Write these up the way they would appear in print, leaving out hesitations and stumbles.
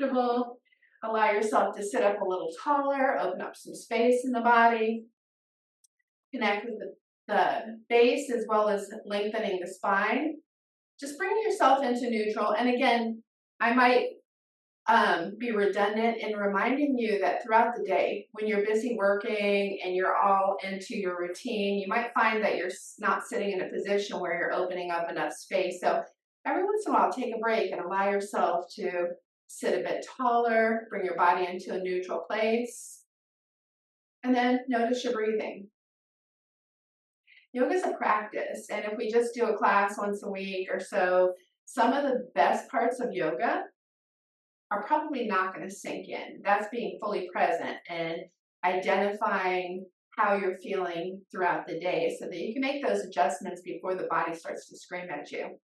comfortable. Allow yourself to sit up a little taller, open up some space in the body. Connect with the base as well as lengthening the spine. Just bring yourself into neutral. And again, I might be redundant in reminding you that throughout the day, when you're busy working and you're all into your routine, you might find that you're not sitting in a position where you're opening up enough space. So every once in a while, take a break and allow yourself to sit a bit taller, bring your body into a neutral place, and then notice your breathing. Yoga is a practice, and if we just do a class once a week or so, some of the best parts of yoga are probably not going to sink in. That's being fully present and identifying how you're feeling throughout the day so that you can make those adjustments before the body starts to scream at you.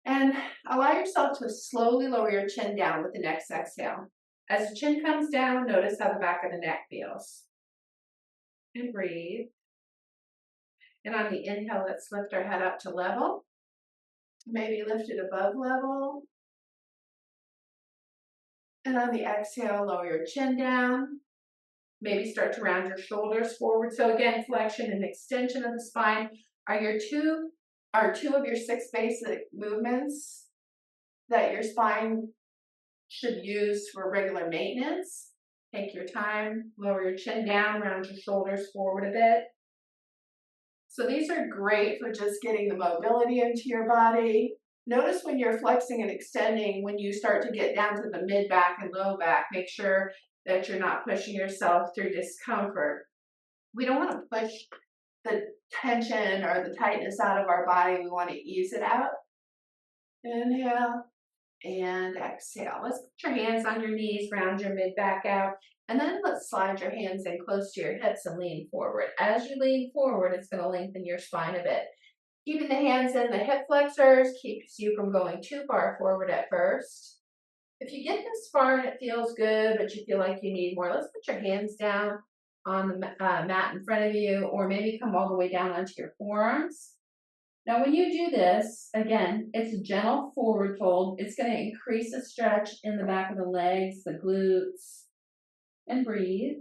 And allow yourself to slowly lower your chin down with the next exhale. As the chin comes down, notice how the back of the neck feels. And breathe. And on the inhale, let's lift our head up to level. Maybe lift it above level. And on the exhale, lower your chin down. Maybe start to round your shoulders forward. So again, flexion and extension of the spine are two of your 6 basic movements that your spine should use for regular maintenance. Take your time, lower your chin down, round your shoulders forward a bit. So these are great for just getting the mobility into your body. Notice when you're flexing and extending, when you start to get down to the mid back and low back, make sure that you're not pushing yourself through discomfort. We don't want to push the tension or the tightness out of our body. We want to ease it out. Inhale and exhale. Let's put your hands on your knees, round your mid back out. And then let's slide your hands in close to your hips and lean forward. As you lean forward, it's going to lengthen your spine a bit. Keeping the hands in the hip flexors keeps you from going too far forward at first. If you get this far and it feels good, but you feel like you need more, let's put your hands down on the mat in front of you, or maybe come all the way down onto your forearms. Now, when you do this, again, it's a gentle forward fold. It's going to increase the stretch in the back of the legs, the glutes. And breathe.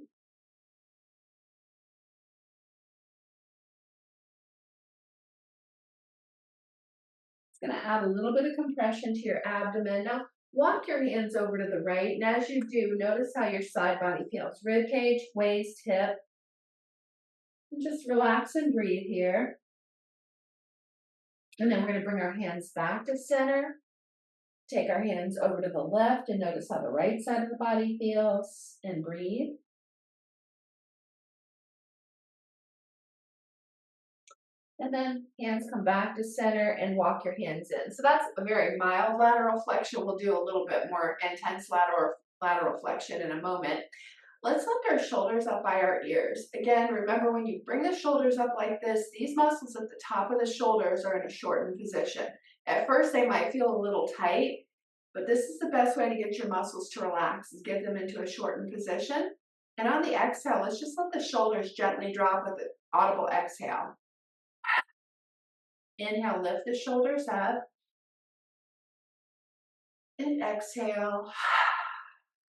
It's going to add a little bit of compression to your abdomen. Now, walk your hands over to the right, and as you do, notice how your side body feels. Rib cage, waist, hip. And just relax and breathe here. And then we're going to bring our hands back to center. Take our hands over to the left and notice how the right side of the body feels, and breathe. And then hands come back to center and walk your hands in. So that's a very mild lateral flexion. We'll do a little bit more intense lateral flexion in a moment. Let's lift our shoulders up by our ears. Again, remember when you bring the shoulders up like this, these muscles at the top of the shoulders are in a shortened position. At first, they might feel a little tight, but this is the best way to get your muscles to relax, is get them into a shortened position. And on the exhale, let's just let the shoulders gently drop with an audible exhale. Inhale, lift the shoulders up. And exhale.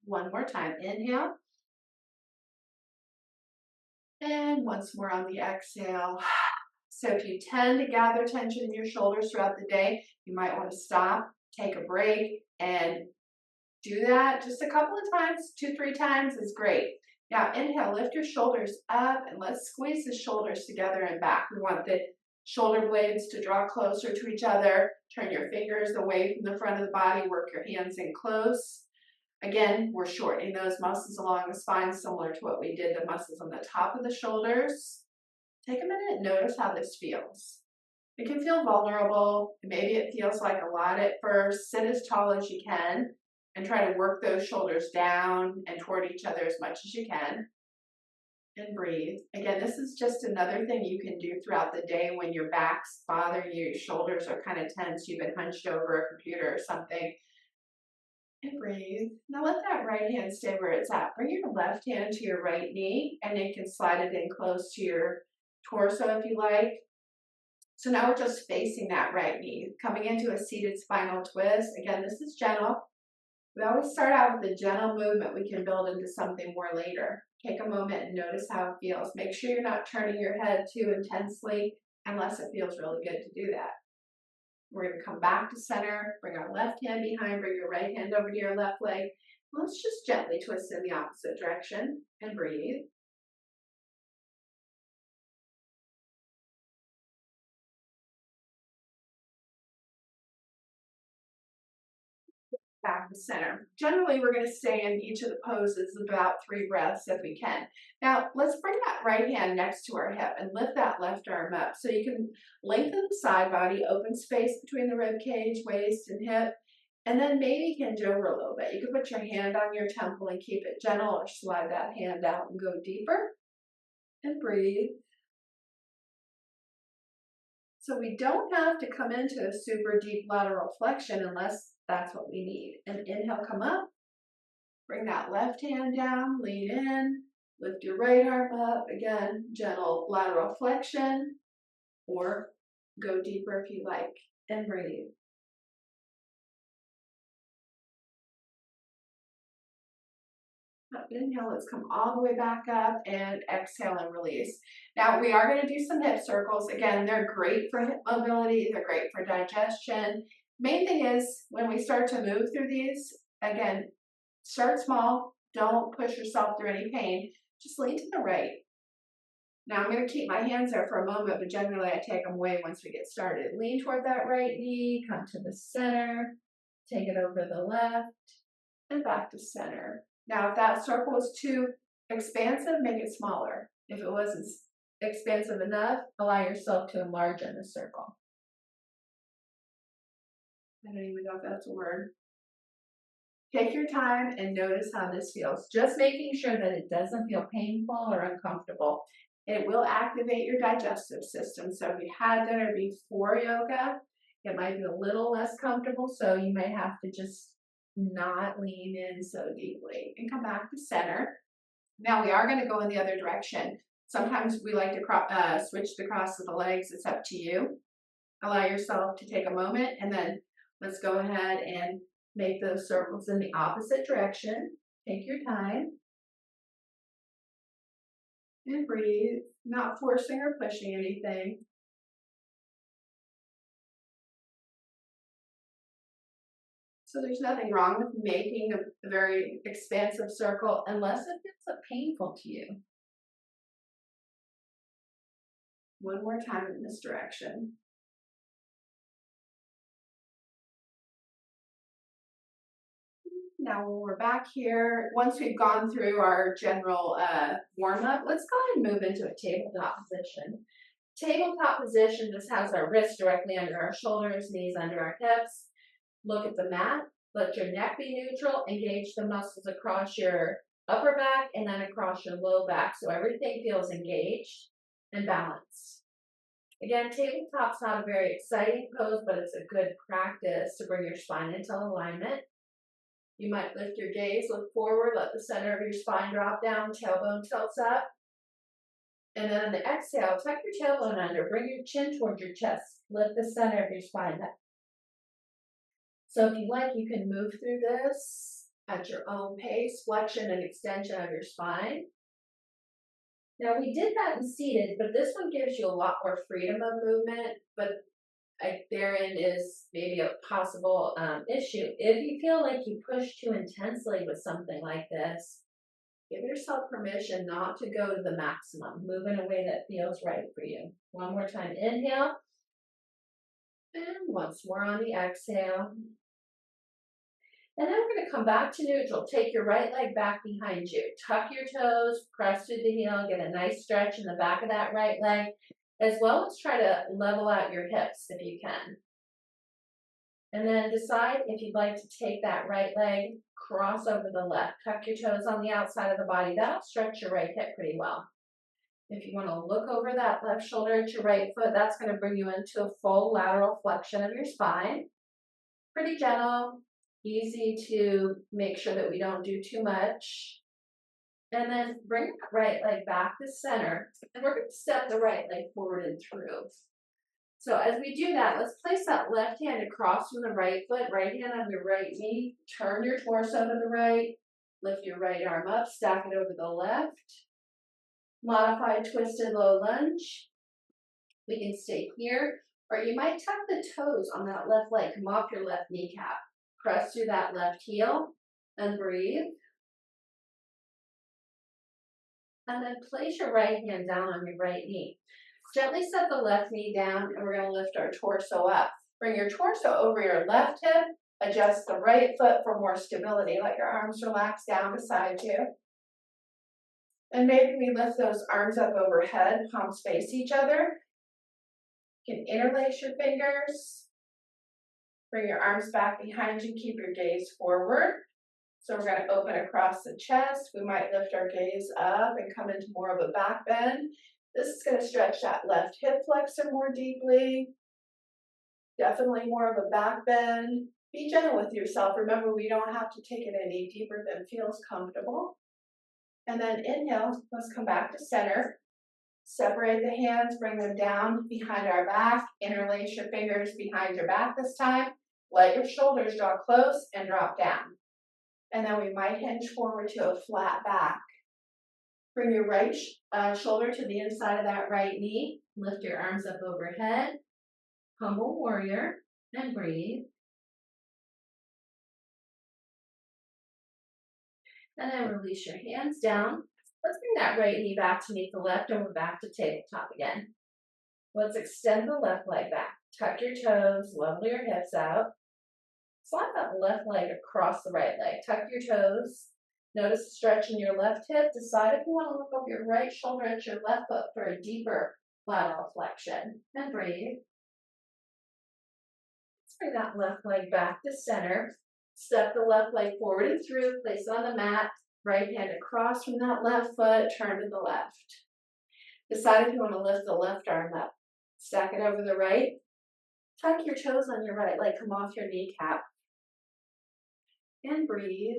One more time. Inhale. And once more on the exhale. So if you tend to gather tension in your shoulders throughout the day, you might want to stop, take a break, and do that just a couple of times. 2-3 times is great. Now inhale, lift your shoulders up, and let's squeeze the shoulders together and back. We want the shoulder blades to draw closer to each other. Turn your fingers away from the front of the body. Work your hands in close. Again, we're shortening those muscles along the spine, similar to what we did the muscles on the top of the shoulders. Take a minute and notice how this feels. It can feel vulnerable. Maybe it feels like a lot at first. Sit as tall as you can and try to work those shoulders down and toward each other as much as you can. And breathe. Again, this is just another thing you can do throughout the day when your back's bothering you, your shoulders are kind of tense, you've been hunched over a computer or something. And breathe. Now let that right hand stay where it's at. Bring your left hand to your right knee, and you can slide it in close to your torso if you like. So now we're just facing that right knee, coming into a seated spinal twist. Again, this is gentle. We always start out with a gentle movement we can build into something more later. Take a moment and notice how it feels. Make sure you're not turning your head too intensely unless it feels really good to do that. We're going to come back to center, bring our left hand behind, bring your right hand over to your left leg. Let's just gently twist in the opposite direction and breathe. Back to center. Generally, we're going to stay in each of the poses about 3 breaths if we can. Now, let's bring that right hand next to our hip and lift that left arm up so you can lengthen the side body, open space between the rib cage, waist, and hip, and then maybe hinge over a little bit. You can put your hand on your temple and keep it gentle, or slide that hand out and go deeper and breathe. So we don't have to come into a super deep lateral flexion unless that's what we need. And inhale, come up. Bring that left hand down, lean in, lift your right arm up. Again, gentle lateral flexion, or go deeper if you like, and breathe. Inhale, let's come all the way back up, and exhale and release. Now we are going to do some hip circles. Again, they're great for hip mobility, they're great for digestion. Main thing is when we start to move through these, again, start small, don't push yourself through any pain, just lean to the right. Now I'm going to keep my hands there for a moment, but generally I take them away once we get started. Lean toward that right knee, come to the center, take it over to the left, and back to center. Now, if that circle is too expansive, make it smaller. If it wasn't expansive enough, allow yourself to enlarge in the circle. I don't even know if that's a word. Take your time and notice how this feels. Just making sure that it doesn't feel painful or uncomfortable. It will activate your digestive system. So if you had dinner before yoga, it might be a little less comfortable, so you might have to just not lean in so deeply and come back to center. Now we are going to go in the other direction. Sometimes we like to switch the cross of the legs. It's up to you. Allow yourself to take a moment, and then let's go ahead and make those circles in the opposite direction. Take your time and breathe, not forcing or pushing anything. So there's nothing wrong with making a very expansive circle unless it feels painful to you. One more time in this direction. Now when we're back here, once we've gone through our general warm-up, let's go ahead and move into a tabletop position. Tabletop position just has our wrists directly under our shoulders, knees under our hips. Look at the mat. Let your neck be neutral. Engage the muscles across your upper back and then across your low back so everything feels engaged and balanced. Again, tabletop's not a very exciting pose, but it's a good practice to bring your spine into alignment. You might lift your gaze, look forward, let the center of your spine drop down, tailbone tilts up. And then on the exhale, tuck your tailbone under, bring your chin towards your chest, lift the center of your spine up. So if you like, you can move through this at your own pace, flexion and extension of your spine. Now we did that in seated, but this one gives you a lot more freedom of movement, but therein is maybe a possible issue. If you feel like you push too intensely with something like this, give yourself permission not to go to the maximum. Move in a way that feels right for you. One more time, inhale. And once more on the exhale. And then we're going to come back to neutral. Take your right leg back behind you. Tuck your toes, press through the heel, get a nice stretch in the back of that right leg, as well as try to level out your hips if you can. And then decide if you'd like to take that right leg, cross over the left. Tuck your toes on the outside of the body. That'll stretch your right hip pretty well. If you want to look over that left shoulder at your right foot, that's going to bring you into a full lateral flexion of your spine. Pretty gentle. Easy to make sure that we don't do too much. And then bring that right leg back to center. And we're going to step the right leg forward and through. So as we do that, let's place that left hand across from the right foot, right hand on your right knee, turn your torso to the right, lift your right arm up, stack it over the left. Modified twisted low lunge. We can stay here, or you might tuck the toes on that left leg, come off your left kneecap. Press through that left heel and breathe. And then place your right hand down on your right knee. Gently set the left knee down, and we're going to lift our torso up. Bring your torso over your left hip, adjust the right foot for more stability. Let your arms relax down beside you. And maybe we lift those arms up overhead, palms face each other. You can interlace your fingers. Bring your arms back behind you, keep your gaze forward. So we're going to open across the chest. We might lift our gaze up and come into more of a back bend. This is going to stretch that left hip flexor more deeply. Definitely more of a back bend. Be gentle with yourself. Remember, we don't have to take it any deeper than feels comfortable. And then inhale, let's come back to center. Separate the hands, bring them down behind our back. Interlace your fingers behind your back this time. Let your shoulders draw close and drop down. And then we might hinge forward to a flat back. Bring your right shoulder to the inside of that right knee. Lift your arms up overhead. Humble warrior and breathe. And then release your hands down. Let's bring that right knee back to meet the left, and we're back to tabletop again. Let's extend the left leg back. Tuck your toes, level your hips out. Slide that left leg across the right leg. Tuck your toes. Notice the stretch in your left hip. Decide if you want to look over your right shoulder at your left foot for a deeper lateral flexion. And breathe. Let's bring that left leg back to center. Step the left leg forward and through. Place it on the mat. Right hand across from that left foot. Turn to the left. Decide if you want to lift the left arm up. Stack it over the right. Tuck your toes on your right leg. Come off your kneecap. And breathe.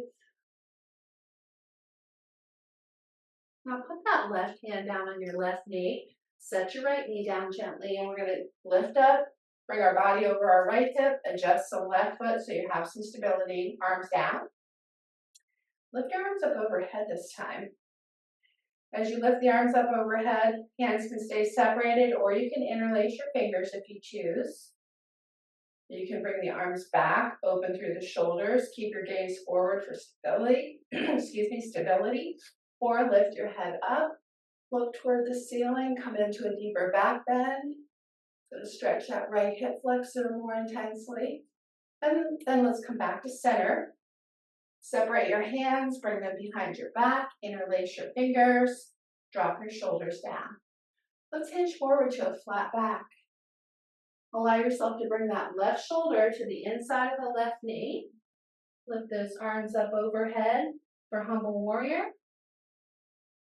Now put that left hand down on your left knee. Set your right knee down gently, and we're going to lift up, bring our body over our right hip, adjust the left foot so you have some stability. Arms down. Lift your arms up overhead this time. As you lift the arms up overhead, hands can stay separated, or you can interlace your fingers if you choose. You can bring the arms back, open through the shoulders, keep your gaze forward for stability, stability, or lift your head up, look toward the ceiling, come into a deeper back bend. So stretch that right hip flexor more intensely. And then let's come back to center. Separate your hands, bring them behind your back, interlace your fingers, drop your shoulders down. Let's hinge forward to a flat back. Allow yourself to bring that left shoulder to the inside of the left knee. Lift those arms up overhead for humble warrior.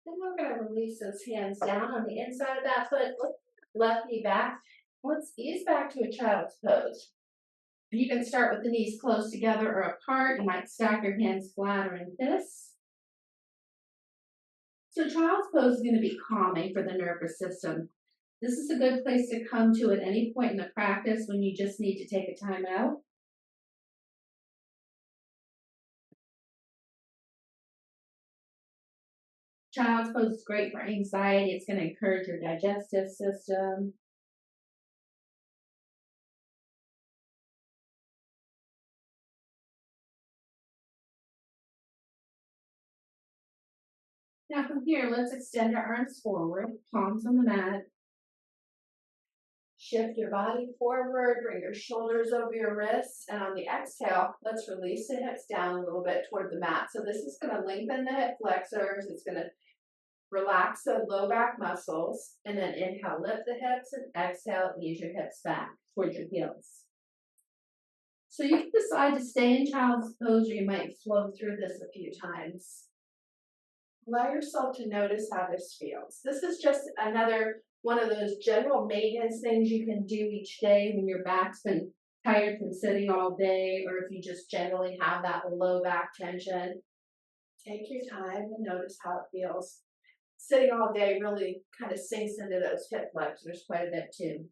Then we're going to release those hands down on the inside of that foot. Lift left knee back. Let's ease back to a child's pose. You can start with the knees close together or apart. You might stack your hands flat or in fists. So child's pose is going to be calming for the nervous system. This is a good place to come to at any point in the practice when you just need to take a time out. Child's pose is great for anxiety. It's going to encourage your digestive system. Now from here, let's extend our arms forward, palms on the mat. Shift your body forward, bring your shoulders over your wrists, and on the exhale, let's release the hips down a little bit toward the mat. So this is going to lengthen the hip flexors. It's going to relax the low back muscles, and then inhale, lift the hips, and exhale, ease your hips back towards your heels. So you can decide to stay in child's pose, or you might flow through this a few times. Allow yourself to notice how this feels. This is just another one of those general maintenance things you can do each day when your back's been tired from sitting all day, or if you just generally have that low back tension. Take your time and notice how it feels. Sitting all day really kind of sinks into those hip flexors quite a bit too.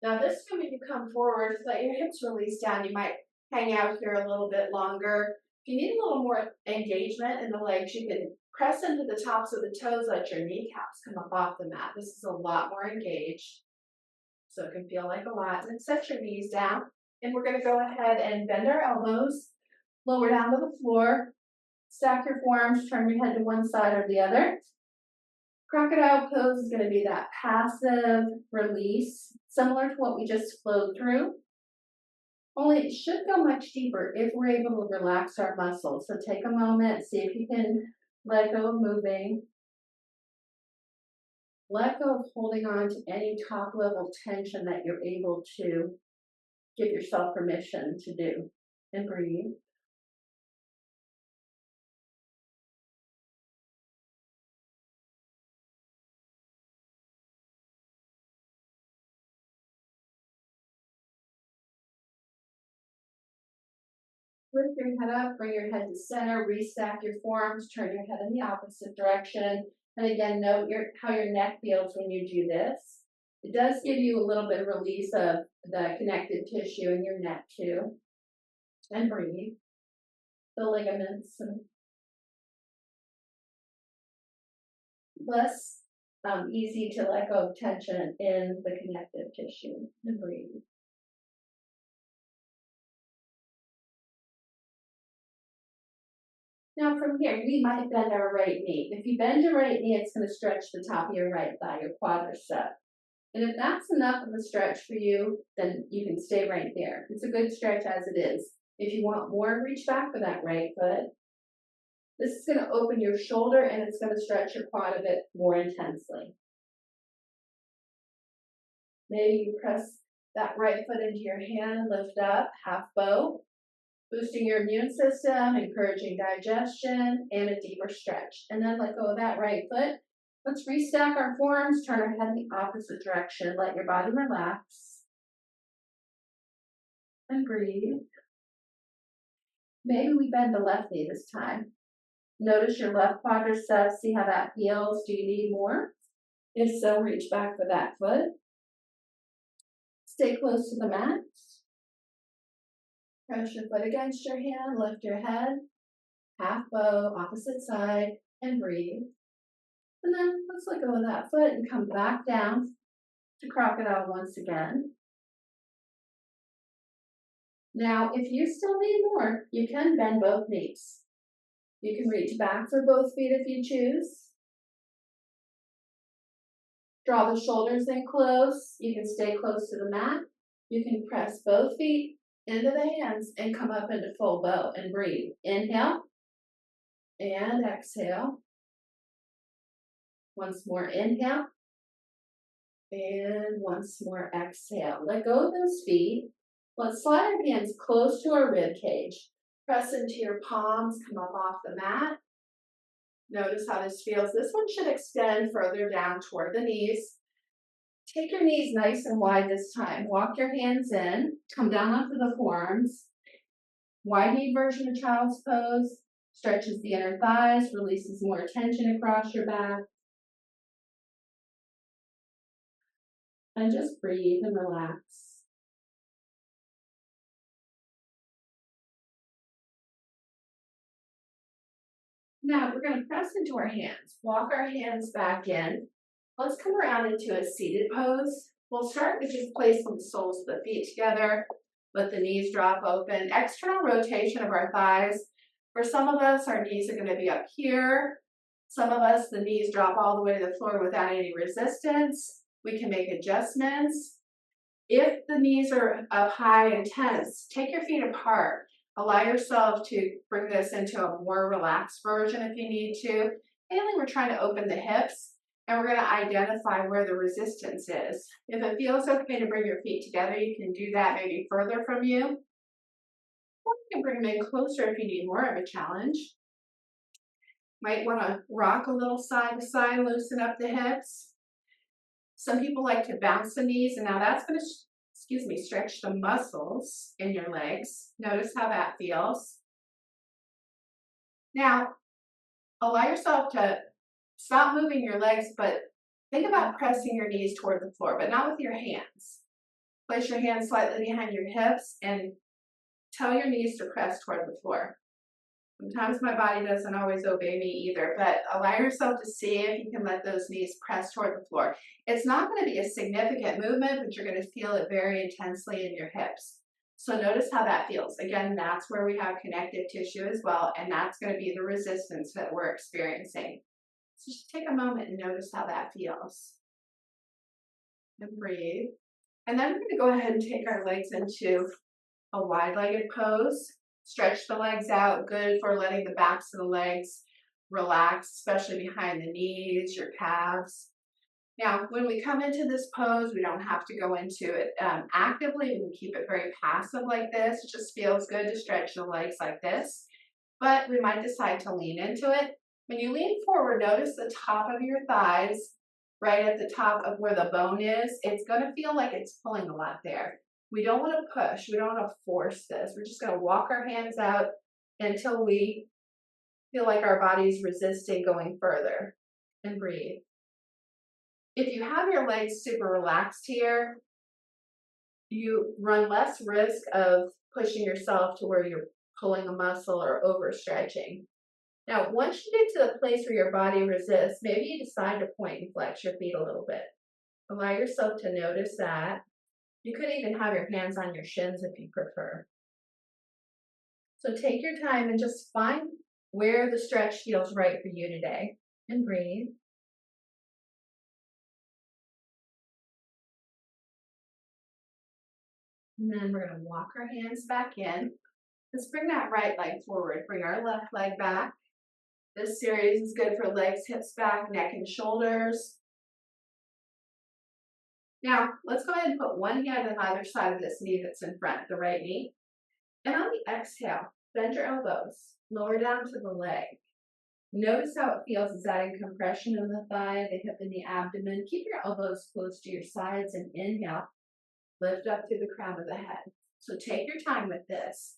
Now this time when you come forward, let your hips release down. You might hang out here a little bit longer. If you need a little more engagement in the legs, you can press into the tops of the toes, let your kneecaps come up off the mat. This is a lot more engaged, so it can feel like a lot. And set your knees down, and we're gonna go ahead and bend our elbows, lower down to the floor, stack your forearms, turn your head to one side or the other. Crocodile pose is going to be that passive release, similar to what we just flowed through. Only it should go much deeper if we're able to relax our muscles. So take a moment, see if you can let go of moving. Let go of holding on to any top level tension that you're able to give yourself permission to do. And breathe. Lift your head up, bring your head to center, restack your forearms, turn your head in the opposite direction. And again, note how your neck feels when you do this. It does give you a little bit of release of the connective tissue in your neck too. And breathe. The ligaments. And less easy to let go of tension in the connective tissue. And breathe. Now from here, we might bend our right knee. If you bend your right knee, it's going to stretch the top of your right thigh, your quadricep. And if that's enough of a stretch for you, then you can stay right there. It's a good stretch as it is. If you want more, reach back for that right foot. This is going to open your shoulder and it's going to stretch your quad a bit more intensely. Maybe you press that right foot into your hand, lift up, half bow, boosting your immune system, encouraging digestion, and a deeper stretch. And then let go of that right foot. Let's restack our forearms, turn our head in the opposite direction. Let your body relax. And breathe. Maybe we bend the left knee this time. Notice your left quadricep, see how that feels. Do you need more? If so, reach back for that foot. Stay close to the mat. Press your foot against your hand, lift your head, half bow, opposite side, and breathe. And then let's let go of that foot and come back down to crocodile once again. Now, if you still need more, you can bend both knees. You can reach back for both feet if you choose. Draw the shoulders in close. You can stay close to the mat. You can press both feet into the hands and come up into full bow and breathe. Inhale and exhale. Once more, inhale. And once more, exhale. Let go of those feet. Let's slide our hands close to our rib cage. Press into your palms, come up off the mat. Notice how this feels. This one should extend further down toward the knees. Take your knees nice and wide this time. Walk your hands in, come down onto the forearms. Wide knee version of child's pose. Stretches the inner thighs, releases more tension across your back. And just breathe and relax. Now we're going to press into our hands. Walk our hands back in. Let's come around into a seated pose. We'll start with just placing the soles of the feet together. Let the knees drop open. External rotation of our thighs. For some of us, our knees are going to be up here. Some of us, the knees drop all the way to the floor without any resistance. We can make adjustments. If the knees are up high and tense, take your feet apart. Allow yourself to bring this into a more relaxed version if you need to. Mainly, we're trying to open the hips, and we're going to identify where the resistance is. If it feels okay to bring your feet together, you can do that maybe further from you. Or you can bring them in closer if you need more of a challenge. Might want to rock a little side to side, loosen up the hips. Some people like to bounce the knees, and now that's going to stretch the muscles in your legs. Notice how that feels. Now, allow yourself to stop moving your legs, but think about pressing your knees toward the floor, but not with your hands. Place your hands slightly behind your hips and tell your knees to press toward the floor. Sometimes my body doesn't always obey me either, but allow yourself to see if you can let those knees press toward the floor. It's not going to be a significant movement, but you're going to feel it very intensely in your hips. So notice how that feels. Again, that's where we have connective tissue as well, and that's going to be the resistance that we're experiencing. So just take a moment and notice how that feels. And breathe. And then we're going to go ahead and take our legs into a wide-legged pose. Stretch the legs out, good for letting the backs of the legs relax, especially behind the knees, your calves. Now, when we come into this pose, we don't have to go into it actively. We can keep it very passive like this. It just feels good to stretch the legs like this. But we might decide to lean into it. When you lean forward, notice the top of your thighs, right at the top of where the bone is. It's going to feel like it's pulling a lot there. We don't want to push. We don't want to force this. We're just going to walk our hands out until we feel like our body's resisting going further. And breathe. If you have your legs super relaxed here, you run less risk of pushing yourself to where you're pulling a muscle or overstretching. Now, once you get to the place where your body resists, maybe you decide to point and flex your feet a little bit. Allow yourself to notice that. You could even have your hands on your shins if you prefer. So take your time and just find where the stretch feels right for you today. And breathe. And then we're going to walk our hands back in. Let's bring that right leg forward. Bring our left leg back. This series is good for legs, hips, back, neck, and shoulders. Now, let's go ahead and put one hand on either side of this knee that's in front, the right knee. And on the exhale, bend your elbows, lower down to the leg. Notice how it feels as adding compression in the thigh, the hip, and the abdomen. Keep your elbows close to your sides and inhale. Lift up through the crown of the head. So take your time with this.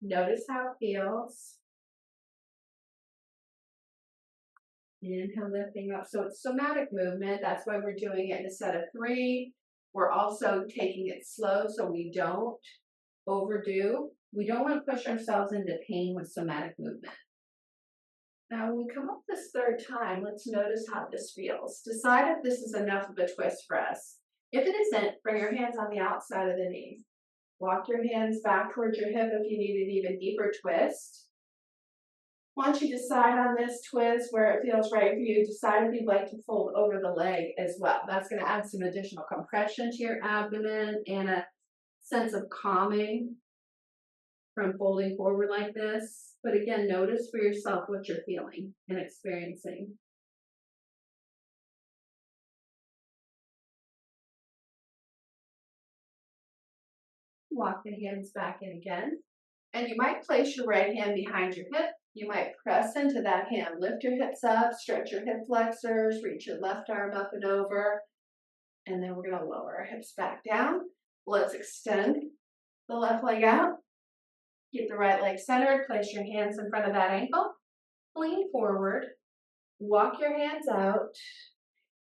Notice how it feels. Inhale, lifting up. So it's somatic movement. That's why we're doing it in a set of 3. We're also taking it slow so we don't overdo. We don't want to push ourselves into pain with somatic movement. Now, when we come up this third time, let's notice how this feels. Decide if this is enough of a twist for us. If it isn't, bring your hands on the outside of the knee. Walk your hands back towards your hip if you need an even deeper twist. Once you decide on this twist where it feels right for you, decide if you'd like to fold over the leg as well. That's going to add some additional compression to your abdomen and a sense of calming from folding forward like this. But again, notice for yourself what you're feeling and experiencing. Walk the hands back in again. And you might place your right hand behind your hip. You might press into that hand. Lift your hips up, stretch your hip flexors, reach your left arm up and over. And then we're going to lower our hips back down. Let's extend the left leg out. Keep the right leg centered. Place your hands in front of that ankle. Lean forward. Walk your hands out.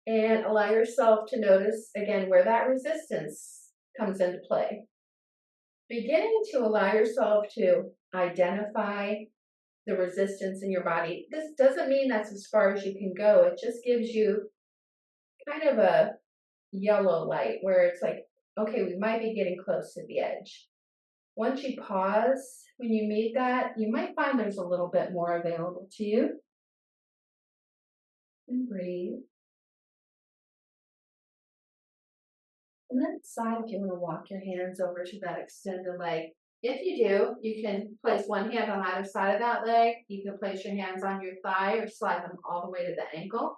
And allow yourself to notice, again, where that resistance comes into play. Beginning to allow yourself to identify the resistance in your body. This doesn't mean that's as far as you can go. It just gives you kind of a yellow light where it's like, okay, we might be getting close to the edge. Once you pause, when you meet that, you might find there's a little bit more available to you. And breathe. And then decide if you want to walk your hands over to that extended leg. If you do, you can place one hand on either side of that leg. You can place your hands on your thigh or slide them all the way to the ankle.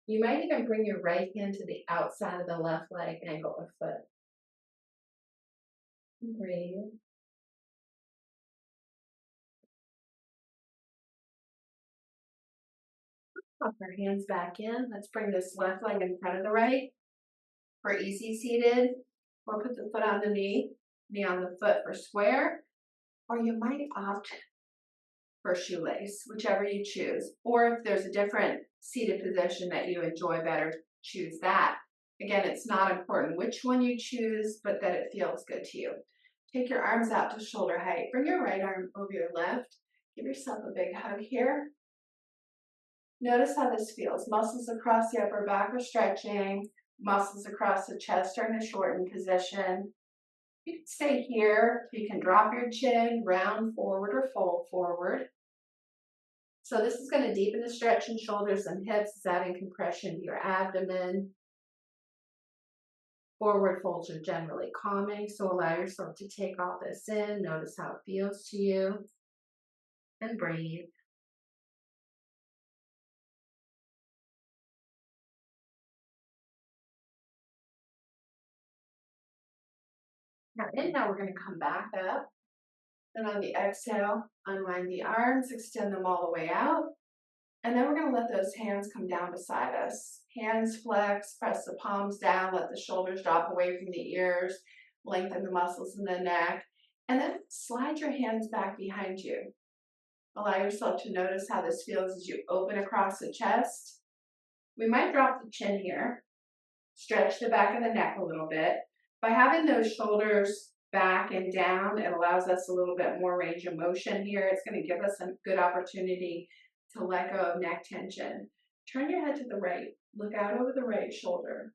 You might even bring your right hand to the outside of the left leg, ankle, or foot. And breathe. Pop our hands back in. Let's bring this left leg in front of the right. For easy seated, or put the foot on the knee on the foot for square, or you might opt for shoelace, whichever you choose. Or if there's a different seated position that you enjoy better, choose that. Again, it's not important which one you choose, but that it feels good to you. Take your arms out to shoulder height. Bring your right arm over your left. Give yourself a big hug here. Notice how this feels. Muscles across the upper back are stretching. Muscles across the chest are in a shortened position. You can stay here. You can drop your chin, round forward or fold forward. So this is going to deepen the stretch in shoulders and hips. It's adding compression to your abdomen. Forward folds are generally calming, so allow yourself to take all this in. Notice how it feels to you. And breathe. Now inhale, we're going to come back up. Then on the exhale, unwind the arms, extend them all the way out. And then we're going to let those hands come down beside us. Hands flex, press the palms down, let the shoulders drop away from the ears, lengthen the muscles in the neck, and then slide your hands back behind you. Allow yourself to notice how this feels as you open across the chest. We might drop the chin here, stretch the back of the neck a little bit. By having those shoulders back and down, it allows us a little bit more range of motion here. It's going to give us a good opportunity to let go of neck tension. Turn your head to the right. Look out over the right shoulder.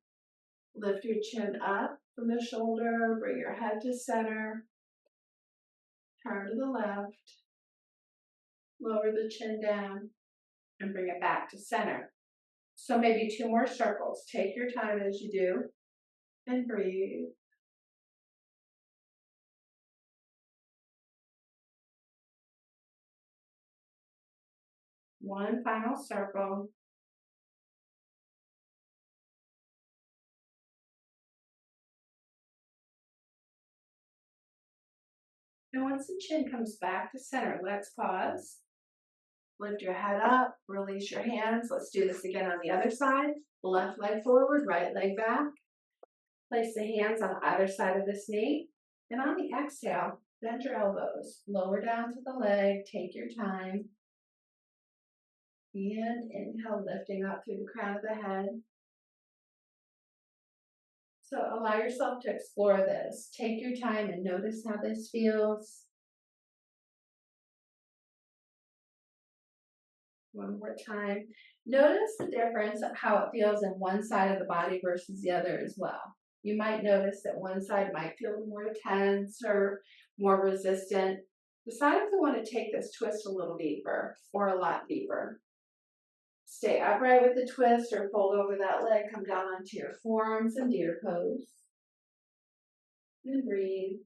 Lift your chin up from the shoulder. Bring your head to center. Turn to the left. Lower the chin down and bring it back to center. So maybe 2 more circles. Take your time as you do and breathe. One final circle. And once the chin comes back to center, let's pause. Lift your head up, release your hands. Let's do this again on the other side. Left leg forward, right leg back. Place the hands on either side of this knee. And on the exhale, bend your elbows. Lower down to the leg. Take your time. And inhale, lifting up through the crown of the head. So allow yourself to explore this. Take your time and notice how this feels. One more time. Notice the difference of how it feels in one side of the body versus the other as well. You might notice that one side might feel more tense or more resistant. Decide if you want to take this twist a little deeper or a lot deeper. Stay upright with the twist or fold over that leg. Come down onto your forearms and deer pose. And breathe.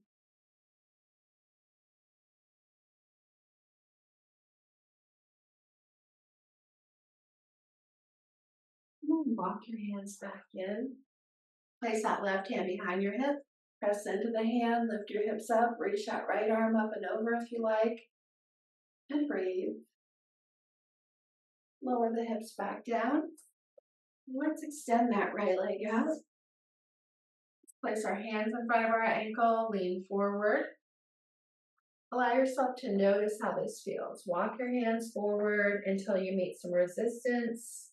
And walk your hands back in. Place that left hand behind your hip. Press into the hand, lift your hips up, reach that right arm up and over if you like, and breathe. Lower the hips back down. Let's extend that right leg out. Place our hands in front of our ankle, lean forward. Allow yourself to notice how this feels. Walk your hands forward until you meet some resistance.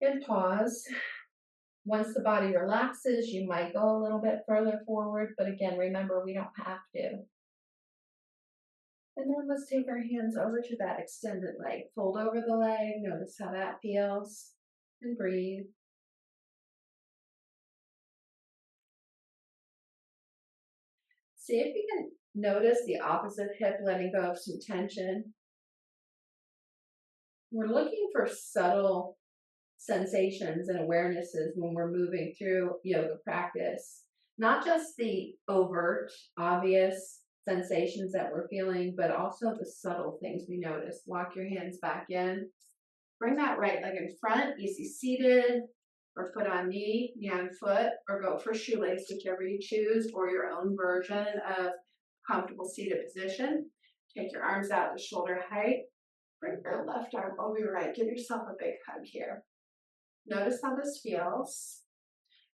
And pause. Once the body relaxes, you might go a little bit further forward, but again, remember, we don't have to. And then let's take our hands over to that extended leg. Fold over the leg, notice how that feels, and breathe. See if you can notice the opposite hip letting go of some tension. We're looking for subtle sensations and awarenesses when we're moving through yoga practice. Not just the overt, obvious sensations that we're feeling, but also the subtle things we notice. Walk your hands back in. Bring that right leg in front, easy seated, or foot on knee, knee on foot, or go for shoelace, whichever you choose, or your own version of comfortable seated position. Take your arms out to shoulder height. Bring your left arm over your right. Give yourself a big hug here. Notice how this feels.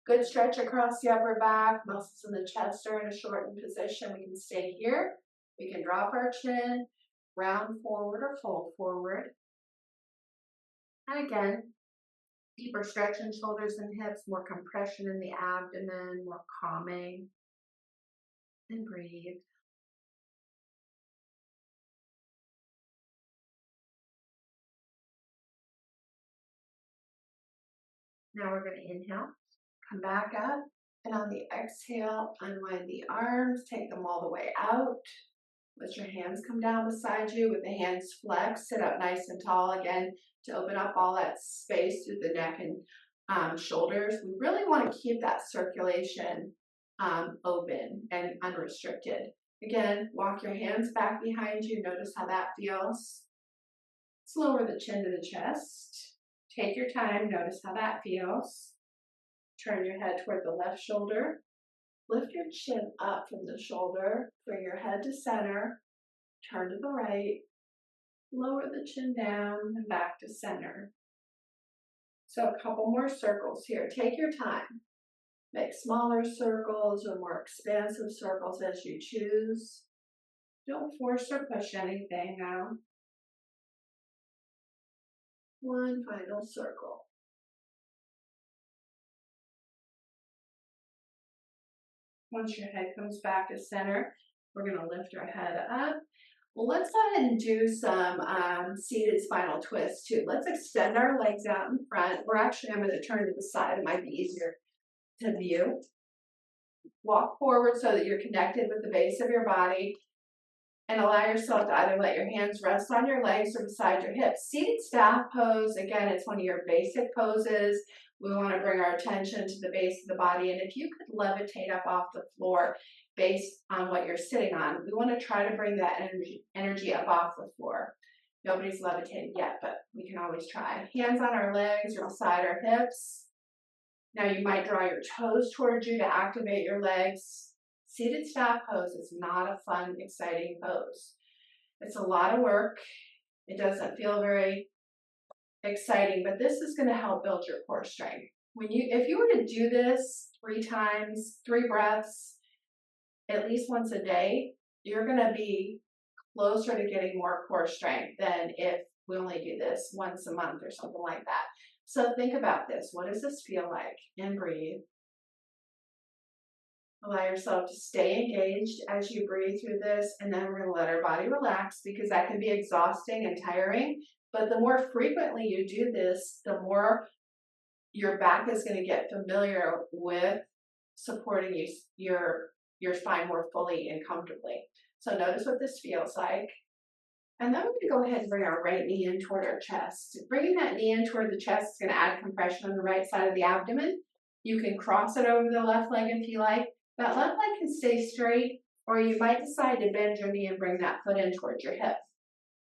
Good stretch across the upper back. Muscles in the chest are in a shortened position. We can stay here. We can drop our chin, round forward or fold forward. And again, Deeper stretch in shoulders and hips, more compression in the abdomen, more calming. And breathe. Now we're going to inhale, come back up, and on the exhale, unwind the arms, take them all the way out. Let your hands come down beside you with the hands flexed. Sit up nice and tall again to open up all that space through the neck and shoulders. We really want to keep that circulation open and unrestricted. Again, walk your hands back behind you. Notice how that feels. Let's lower the chin to the chest. Take your time. Notice how that feels. Turn your head toward the left shoulder. Lift your chin up from the shoulder. Bring your head to center. Turn to the right. Lower the chin down and back to center. So a couple more circles here. Take your time. Make smaller circles or more expansive circles as you choose. Don't force or push anything now. One final circle. Once your head comes back to center, we're going to lift our head up. Well, let's go ahead and do some seated spinal twists too. Let's extend our legs out in front. I'm going to turn to the side. It might be easier to view. Walk forward so that you're connected with the base of your body, and allow yourself to either let your hands rest on your legs or beside your hips. Seated staff pose, again, it's one of your basic poses. We want to bring our attention to the base of the body, and if you could levitate up off the floor based on what you're sitting on, we want to try to bring that energy up off the floor. Nobody's levitated yet, but we can always try. Hands on our legs or beside our hips. Now you might draw your toes towards you to activate your legs. Seated staff pose is not a fun, exciting pose. It's a lot of work. It doesn't feel very exciting, but this is going to help build your core strength. If you were to do this 3 times, 3 breaths, at least once a day, you're going to be closer to getting more core strength than if we only do this once a month or something like that. So think about this. What does this feel like? And breathe. Allow yourself to stay engaged as you breathe through this, and then we're going to let our body relax because that can be exhausting and tiring. But the more frequently you do this, the more your back is going to get familiar with supporting your spine more fully and comfortably. So notice what this feels like. And then we're going to go ahead and bring our right knee in toward our chest. Bringing that knee in toward the chest is going to add compression on the right side of the abdomen. You can cross it over the left leg if you like. That left leg can stay straight, or you might decide to bend your knee and bring that foot in towards your hip.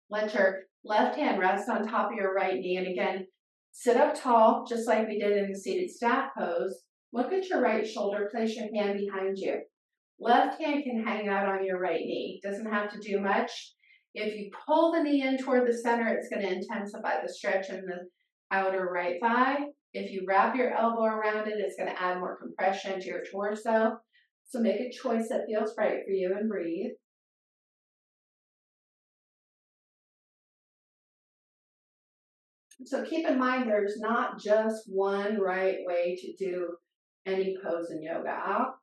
Let your left hand rest on top of your right knee, and again, sit up tall, just like we did in the seated staff pose. Look at your right shoulder, place your hand behind you. Left hand can hang out on your right knee. Doesn't have to do much. If you pull the knee in toward the center, it's going to intensify the stretch in the outer right thigh. If you wrap your elbow around it, it's going to add more compression to your torso. So make a choice that feels right for you and breathe. So keep in mind, there's not just one right way to do any pose in yoga. I'll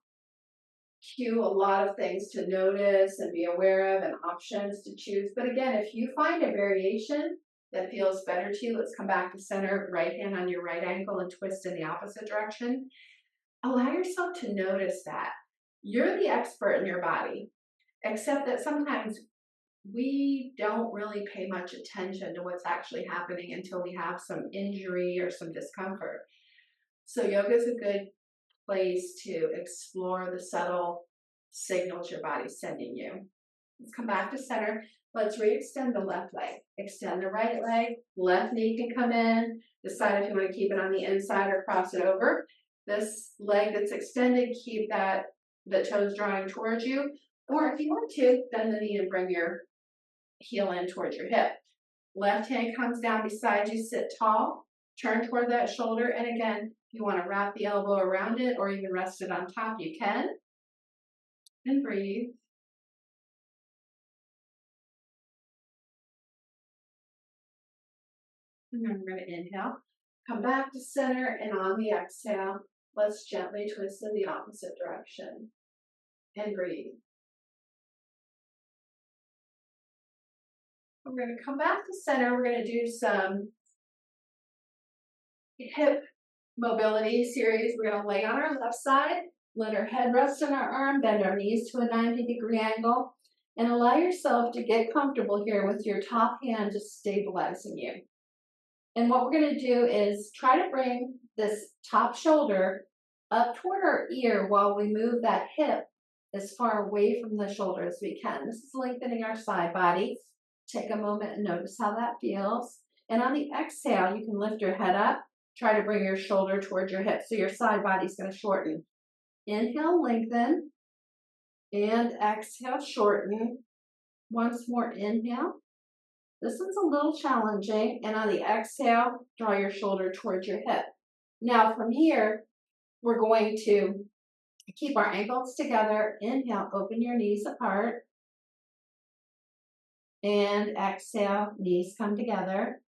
cue a lot of things to notice and be aware of and options to choose. But again, if you find a variation that feels better to you, let's come back to center, right hand on your right ankle and twist in the opposite direction. Allow yourself to notice that. You're the expert in your body, except that sometimes we don't really pay much attention to what's actually happening until we have some injury or some discomfort. So yoga is a good place to explore the subtle signals your body's sending you. Let's come back to center. Let's re-extend the left leg. Extend the right leg. Left knee can come in. Decide if you want to keep it on the inside or cross it over. This leg that's extended, keep the toes drawing towards you. Or if you want to, bend the knee and bring your heel in towards your hip. Left hand comes down beside you, sit tall, turn toward that shoulder, and again, if you want to wrap the elbow around it or even rest it on top, you can. And breathe. And then we're going to inhale. Come back to center, and on the exhale, let's gently twist in the opposite direction and breathe. We're going to come back to center. We're going to do some hip mobility series. We're going to lay on our left side, let our head rest on our arm, bend our knees to a 90-degree angle, and allow yourself to get comfortable here with your top hand just stabilizing you. And what we're going to do is try to bring this top shoulder up toward our ear while we move that hip as far away from the shoulder as we can. This is lengthening our side body. Take a moment and notice how that feels. And on the exhale, you can lift your head up. Try to bring your shoulder towards your hip so your side body is going to shorten. Inhale, lengthen. And exhale, shorten. Once more, inhale. This one's a little challenging. And on the exhale, draw your shoulder towards your hip. Now from here, we're going to keep our ankles together. Inhale, open your knees apart. And exhale, knees come together.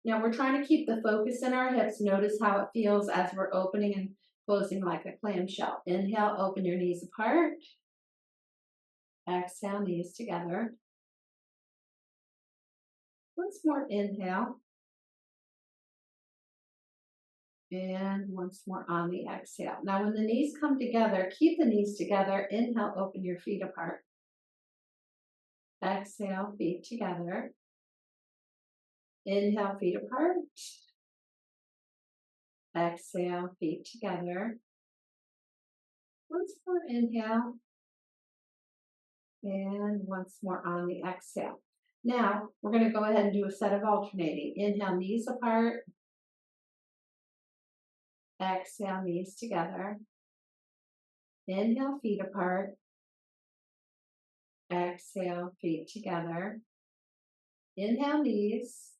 Now we're trying to keep the focus in our hips. Notice how it feels as we're opening and closing like a clamshell. Inhale, open your knees apart. Exhale, knees together. Once more, inhale. And once more on the exhale. Now when the knees come together, keep the knees together. Inhale, open your feet apart. Exhale, feet together. Inhale, feet apart. Exhale, feet together. Once more, inhale. And once more on the exhale. Now, we're going to go ahead and do a set of alternating. Inhale, knees apart. Exhale, knees together. Inhale, feet apart. Exhale, feet together. Inhale, knees.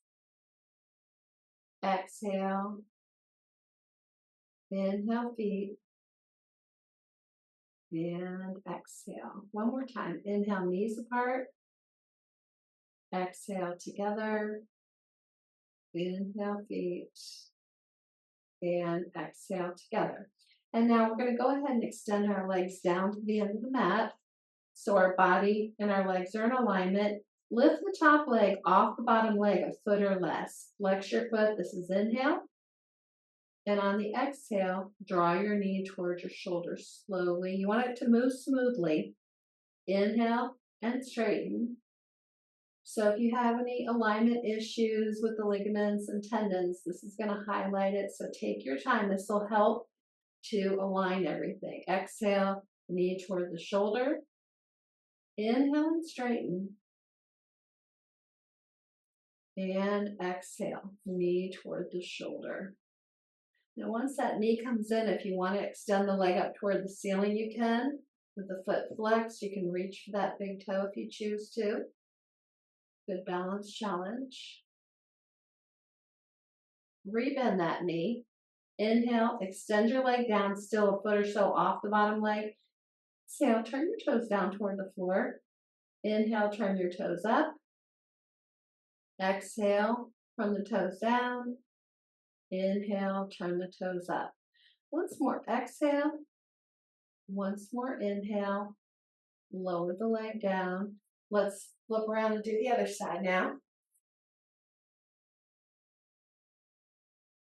Exhale. Inhale, feet. And exhale. One more time. Inhale, knees apart. Exhale, together. Inhale, feet. And exhale, together. And now we're going to go ahead and extend our legs down to the end of the mat. So our body and our legs are in alignment. Lift the top leg off the bottom leg a foot or less. Flex your foot. This is inhale. And on the exhale, draw your knee towards your shoulder slowly. You want it to move smoothly. Inhale and straighten. So if you have any alignment issues with the ligaments and tendons, this is going to highlight it. So take your time. This will help to align everything. Exhale, knee toward the shoulder. Inhale and straighten. And exhale, knee toward the shoulder. Now once that knee comes in, if you want to extend the leg up toward the ceiling, you can. With the foot flexed, you can reach for that big toe if you choose to. Good balance challenge. Rebend that knee. Inhale, extend your leg down, still a foot or so off the bottom leg. Exhale, turn your toes down toward the floor. Inhale, turn your toes up. Exhale, from the toes down. Inhale, turn the toes up. Once more, exhale. Once more, inhale. Lower the leg down. Let's flip around and do the other side now.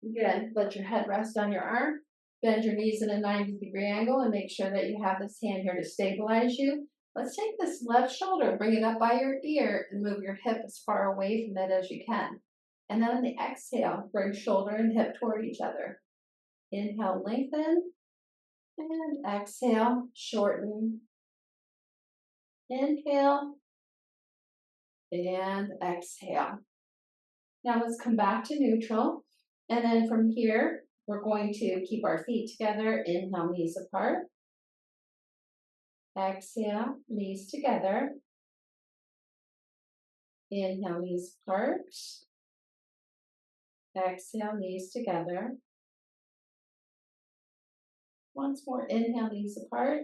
Again, let your head rest on your arm. Bend your knees in a 90-degree angle and make sure that you have this hand here to stabilize you. Let's take this left shoulder, bring it up by your ear, and move your hip as far away from it as you can. And then on the exhale, bring shoulder and hip toward each other. Inhale, lengthen. And exhale, shorten. Inhale. And exhale. Now let's come back to neutral. And then from here, we're going to keep our feet together. Inhale, knees apart. Exhale, knees together. Inhale, knees apart. Exhale, knees together. Once more, inhale, knees apart.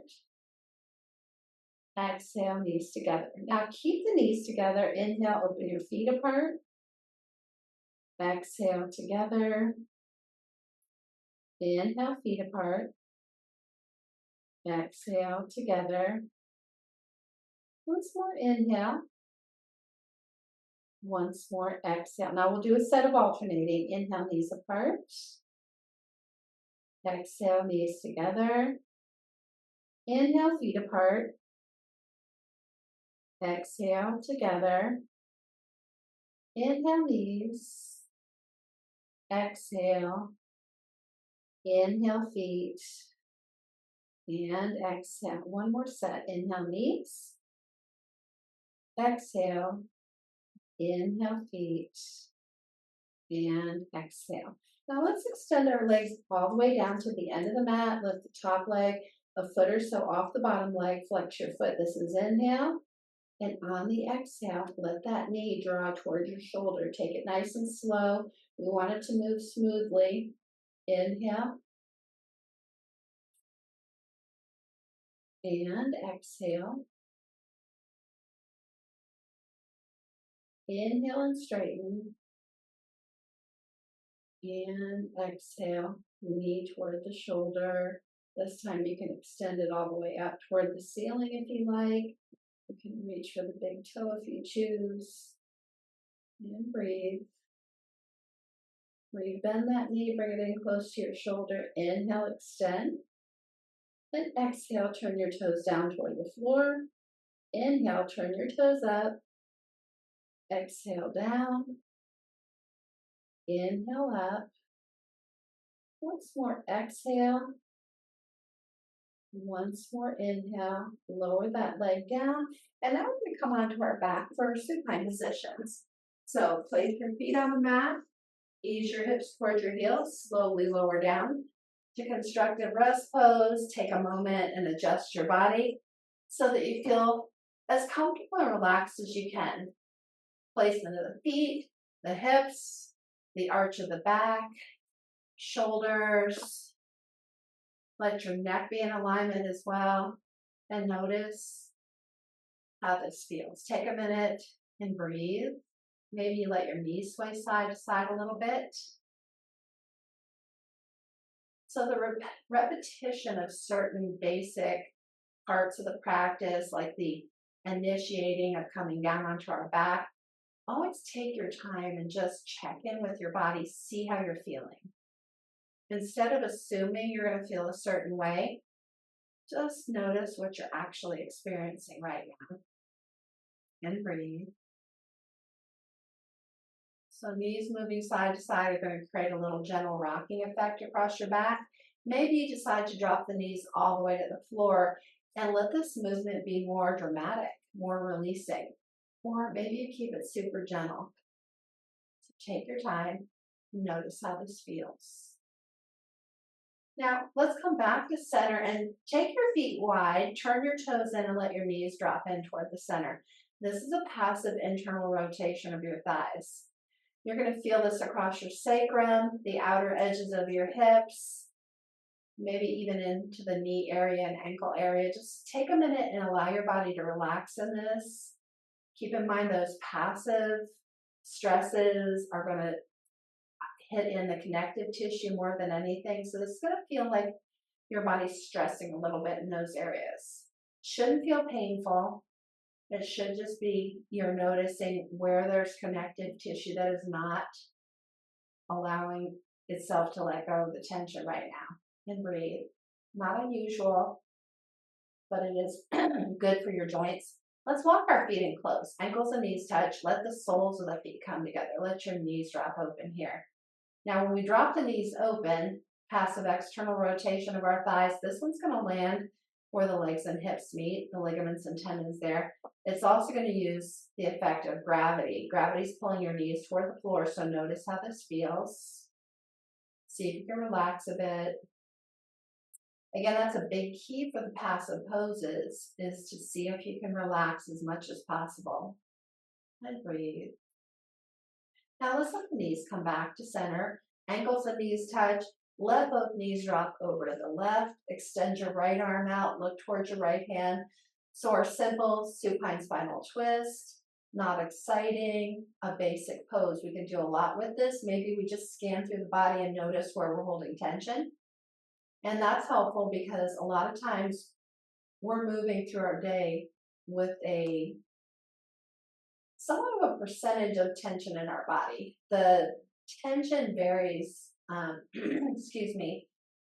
Exhale, knees together. Now keep the knees together. Inhale, open your feet apart. Exhale together. Inhale, feet apart. Exhale together. Once more, inhale. Once more, exhale. Now we'll do a set of alternating. Inhale, knees apart. Exhale, knees together. Inhale, feet apart. Exhale, together. Inhale, knees. Exhale. Inhale, feet. And exhale. One more set. Inhale, knees. Exhale. Inhale, feet. And exhale. Now let's extend our legs all the way down to the end of the mat. Lift the top leg a foot or so off the bottom leg. Flex your foot. This is inhale. And on the exhale, let that knee draw towards your shoulder. Take it nice and slow. We want it to move smoothly. Inhale. And exhale. Inhale and straighten. And exhale, knee toward the shoulder. This time you can extend it all the way up toward the ceiling if you like. You can reach for the big toe if you choose. And breathe. Breathe, bend that knee, bring it in close to your shoulder. Inhale, extend. And exhale, turn your toes down toward the floor. Inhale, turn your toes up. Exhale, down. Inhale, up. Once more, exhale. Once more, inhale. Lower that leg down. And now we're going to come onto our back for our supine positions. So place your feet on the mat. Ease your hips towards your heels. Slowly lower down to constructive rest pose. Take a moment and adjust your body so that you feel as comfortable and relaxed as you can. Placement of the feet, the hips, the arch of the back, shoulders. Let your neck be in alignment as well. And notice how this feels. Take a minute and breathe. Maybe you let your knees sway side to side a little bit. So the repetition of certain basic parts of the practice, like the initiating of coming down onto our back, always take your time and just check in with your body, see how you're feeling. Instead of assuming you're going to feel a certain way, just notice what you're actually experiencing right now. And breathe. So knees moving side to side are going to create a little gentle rocking effect across your back. Maybe you decide to drop the knees all the way to the floor and let this movement be more dramatic, more releasing. Or maybe you keep it super gentle. So take your time, notice how this feels. Now let's come back to center and take your feet wide, turn your toes in and let your knees drop in toward the center. This is a passive internal rotation of your thighs. You're going to feel this across your sacrum, the outer edges of your hips, maybe even into the knee area and ankle area. Just take a minute and allow your body to relax in this. Keep in mind those passive stresses are going to hit in the connective tissue more than anything. So this is going to feel like your body's stressing a little bit in those areas. Shouldn't feel painful. It should just be you're noticing where there's connective tissue that is not allowing itself to let go of the tension right now. And breathe. Not unusual, but it is good for your joints. Let's walk our feet in close. Ankles and knees touch. Let the soles of the feet come together. Let your knees drop open here. Now, when we drop the knees open, passive external rotation of our thighs, this one's going to land where the legs and hips meet, the ligaments and tendons there. It's also going to use the effect of gravity. Gravity's pulling your knees toward the floor, so notice how this feels. See if you can relax a bit. Again, that's a big key for the passive poses, is to see if you can relax as much as possible. And breathe. Now let's let the knees come back to center. Ankles and knees touch. Let both knees drop over to the left. Extend your right arm out. Look towards your right hand. So our simple supine spinal twist. not exciting, a basic pose. We can do a lot with this. Maybe we just scan through the body and notice where we're holding tension. And that's helpful because a lot of times we're moving through our day with a somewhat of a percentage of tension in our body. The tension varies, excuse me,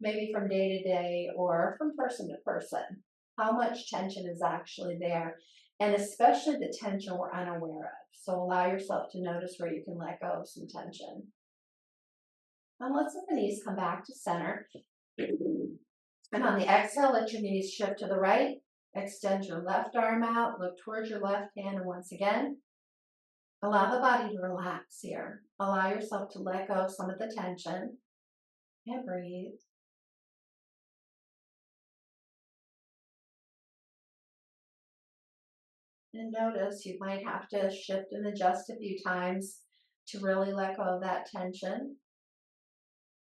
maybe from day to day or from person to person, how much tension is actually there, and especially the tension we're unaware of. So allow yourself to notice where you can let go of some tension. And let's let the knees come back to center. And on the exhale, let your knees shift to the right. Extend your left arm out, look towards your left hand, and once again, allow the body to relax here. Allow yourself to let go of some of the tension. And breathe. And notice you might have to shift and adjust a few times to really let go of that tension.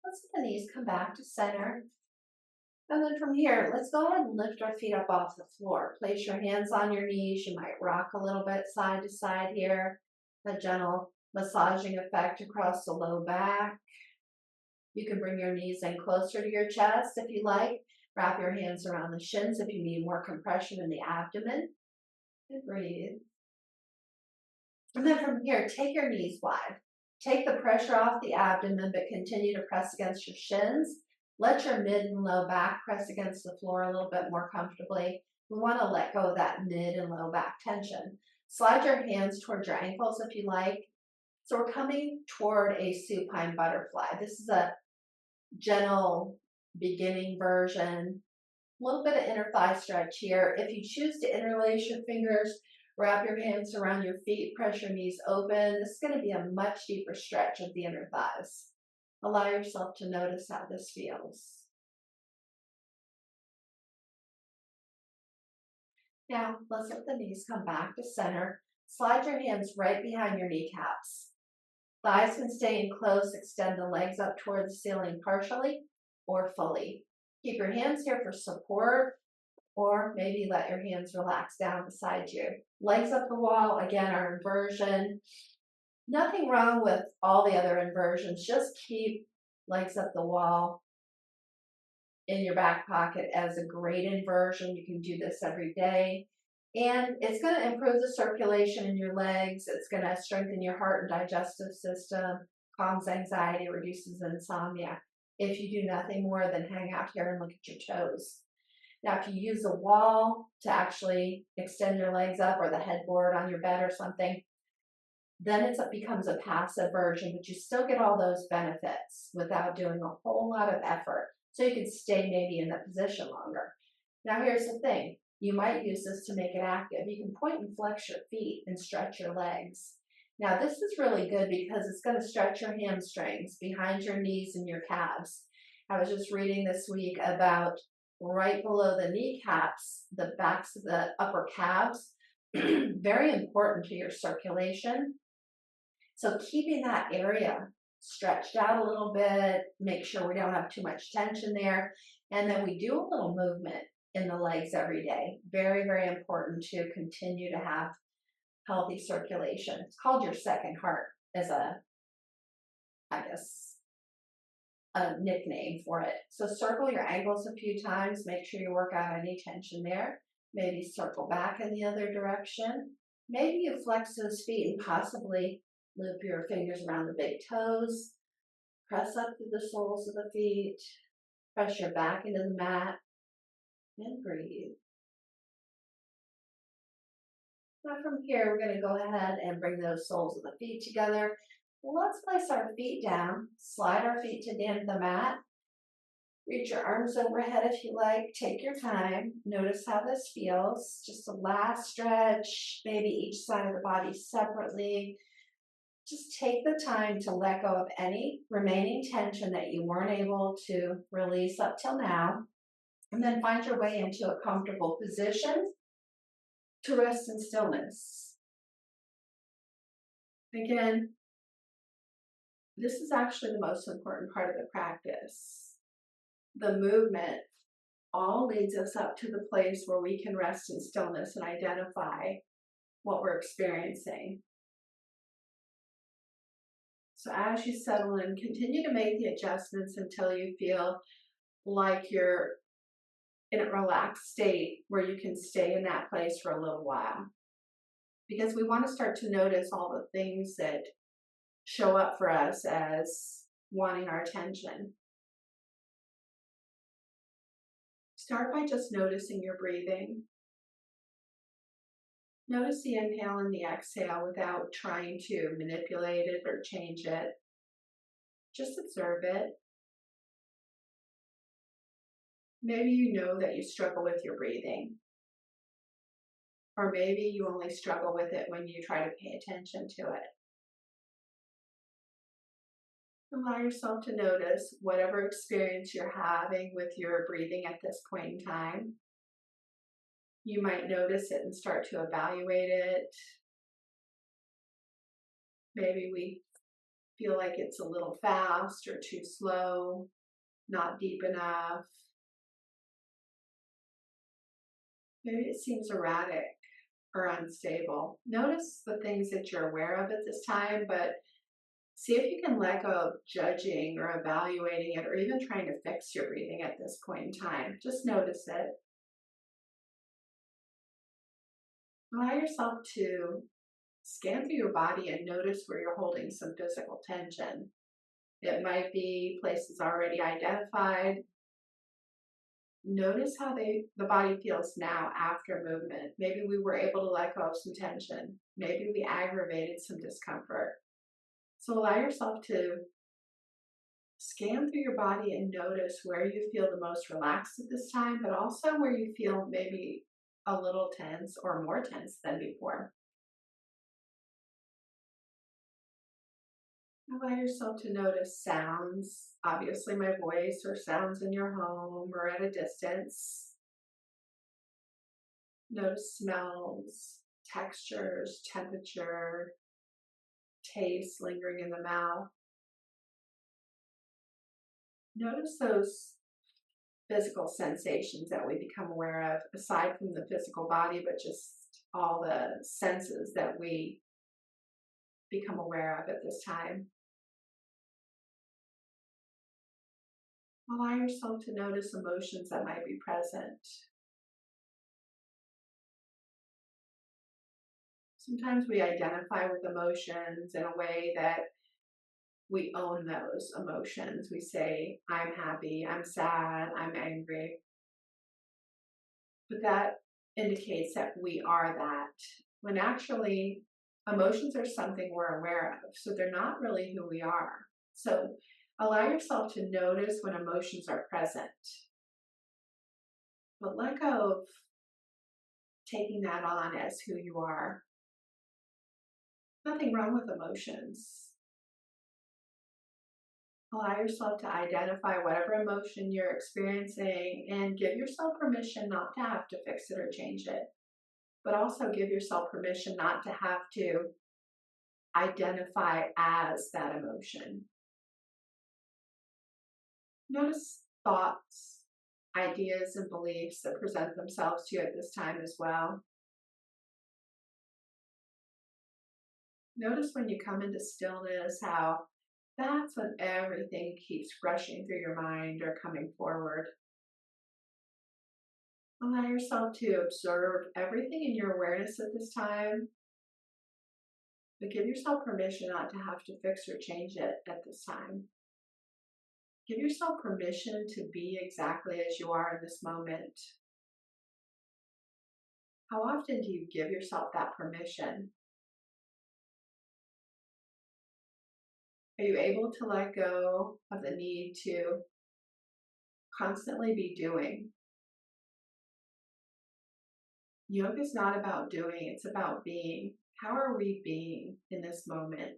Let's let the knees come back to center. And then from here, let's go ahead and lift our feet up off the floor. Place your hands on your knees. You might rock a little bit side to side here. A gentle massaging effect across the low back. You can bring your knees in closer to your chest if you like. Wrap your hands around the shins if you need more compression in the abdomen. And breathe. And then from here, take your knees wide. Take the pressure off the abdomen, but continue to press against your shins. Let your mid and low back press against the floor a little bit more comfortably. We want to let go of that mid and low back tension. Slide your hands towards your ankles if you like. So we're coming toward a supine butterfly. This is a gentle beginning version. A little bit of inner thigh stretch here. If you choose to interlace your fingers, wrap your hands around your feet, press your knees open. This is going to be a much deeper stretch of the inner thighs. Allow yourself to notice how this feels. Now, let's let the knees come back to center. Slide your hands right behind your kneecaps. Thighs can stay in close. Extend the legs up toward the ceiling partially or fully. Keep your hands here for support, or maybe let your hands relax down beside you. Legs up the wall, again, our inversion. Nothing wrong with all the other inversions. Just keep legs up the wall in your back pocket as a great inversion. You can do this every day. And it's going to improve the circulation in your legs. It's going to strengthen your heart and digestive system, calms anxiety, reduces insomnia. If you do nothing more than hang out here and look at your toes. Now, if you use a wall to actually extend your legs up or the headboard on your bed or something, then it becomes a passive version, but you still get all those benefits without doing a whole lot of effort. So you can stay maybe in that position longer. Now, here's the thing. You might use this to make it active. You can point and flex your feet and stretch your legs. Now, this is really good because it's going to stretch your hamstrings behind your knees and your calves. I was just reading this week about right below the kneecaps, the backs of the upper calves, very important to your circulation. So keeping that area stretched out a little bit, make sure we don't have too much tension there. And then we do a little movement in the legs every day. Very, very important to continue to have healthy circulation. It's called your second heart as a nickname for it. So circle your ankles a few times. Make sure you work out any tension there. Maybe circle back in the other direction. Maybe you flex those feet and possibly loop your fingers around the big toes. Press up through the soles of the feet. Press your back into the mat. And breathe. Now from here, we're going to go ahead and bring those soles of the feet together. Let's place our feet down. Slide our feet to the end of the mat. Reach your arms overhead if you like. Take your time. Notice how this feels. Just a last stretch, maybe each side of the body separately. Just take the time to let go of any remaining tension that you weren't able to release up till now. And then find your way into a comfortable position to rest in stillness. Again, this is actually the most important part of the practice. The movement all leads us up to the place where we can rest in stillness and identify what we're experiencing. So as you settle in, continue to make the adjustments until you feel like you're in a relaxed state where you can stay in that place for a little while. Because we want to start to notice all the things that show up for us as wanting our attention. Start by just noticing your breathing. Notice the inhale and the exhale without trying to manipulate it or change it. Just observe it. Maybe you know that you struggle with your breathing. Or maybe you only struggle with it when you try to pay attention to it. Allow yourself to notice whatever experience you're having with your breathing at this point in time. You might notice it and start to evaluate it. Maybe we feel like it's a little fast or too slow, not deep enough. Maybe it seems erratic or unstable. Notice the things that you're aware of at this time, but see if you can let go of judging or evaluating it or even trying to fix your breathing at this point in time. Just notice it. Allow yourself to scan through your body and notice where you're holding some physical tension. It might be places already identified. Notice how the body feels now after movement. Maybe we were able to let go of some tension. Maybe we aggravated some discomfort. So allow yourself to scan through your body and notice where you feel the most relaxed at this time, but also where you feel maybe a little tense or more tense than before. Allow yourself to notice sounds, obviously my voice, or sounds in your home or at a distance. Notice smells, textures, temperature, taste lingering in the mouth. Notice those physical sensations that we become aware of, aside from the physical body, but just all the senses that we become aware of at this time. Allow yourself to notice emotions that might be present. Sometimes we identify with emotions in a way that we own those emotions. We say, I'm happy, I'm sad, I'm angry. But that indicates that we are that, when actually emotions are something we're aware of. So they're not really who we are. So allow yourself to notice when emotions are present. But let go of taking that on as who you are. Nothing wrong with emotions. Allow yourself to identify whatever emotion you're experiencing and give yourself permission not to have to fix it or change it. But also give yourself permission not to have to identify as that emotion. Notice thoughts, ideas, and beliefs that present themselves to you at this time as well. Notice when you come into stillness how that's when everything keeps rushing through your mind or coming forward. Allow yourself to observe everything in your awareness at this time, but give yourself permission not to have to fix or change it at this time. Give yourself permission to be exactly as you are in this moment. How often do you give yourself that permission? Are you able to let go of the need to constantly be doing? Yoga is not about doing, it's about being. How are we being in this moment?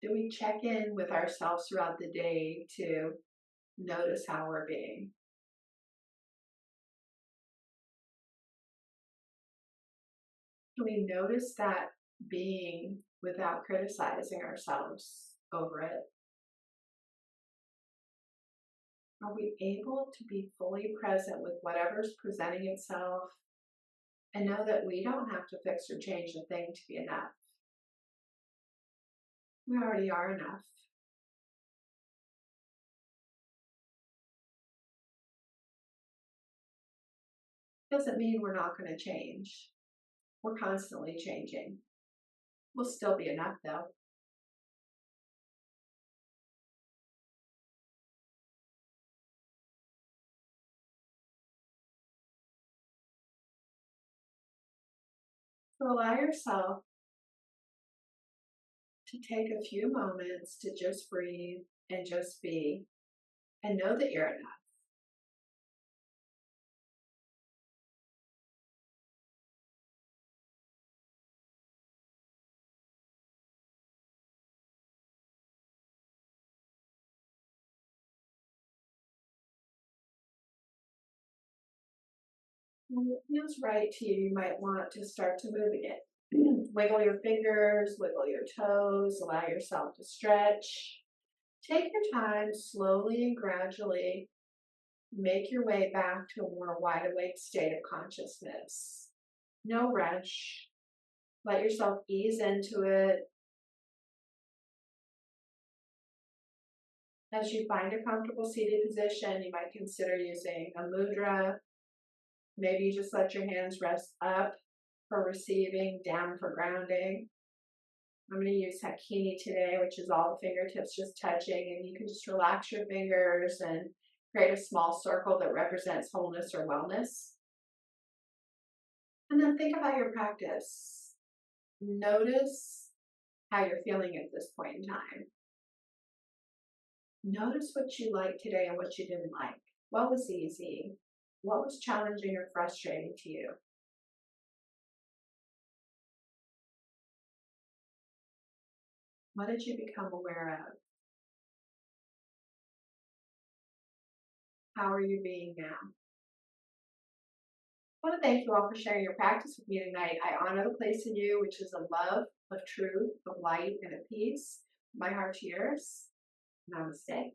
Do we check in with ourselves throughout the day to notice how we're being? Can we notice that being without criticizing ourselves over it? Are we able to be fully present with whatever's presenting itself And know that we don't have to fix or change a thing to be enough. We already are enough. Doesn't mean we're not going to change. We're constantly changing. We'll still be enough though. So allow yourself to take a few moments to just breathe and just be, and know that you're enough. When it feels right to you, you might want to start to move again. Wiggle your fingers, wiggle your toes, allow yourself to stretch. Take your time, slowly and gradually make your way back to a more wide awake state of consciousness. No rush. Let yourself ease into it. As you find a comfortable seated position, you might consider using a mudra. Maybe you just let your hands rest up for receiving, down for grounding. I'm going to use Hakini today, which is all the fingertips just touching, and you can just relax your fingers and create a small circle that represents wholeness or wellness. And then think about your practice. Notice how you're feeling at this point in time. Notice what you liked today and what you didn't like. What was easy? What was challenging or frustrating to you? What did you become aware of? How are you being now? I want to thank you all for sharing your practice with me tonight. I honor the place in you, which is a love of truth, of light, and of peace. My heart to yours. Namaste.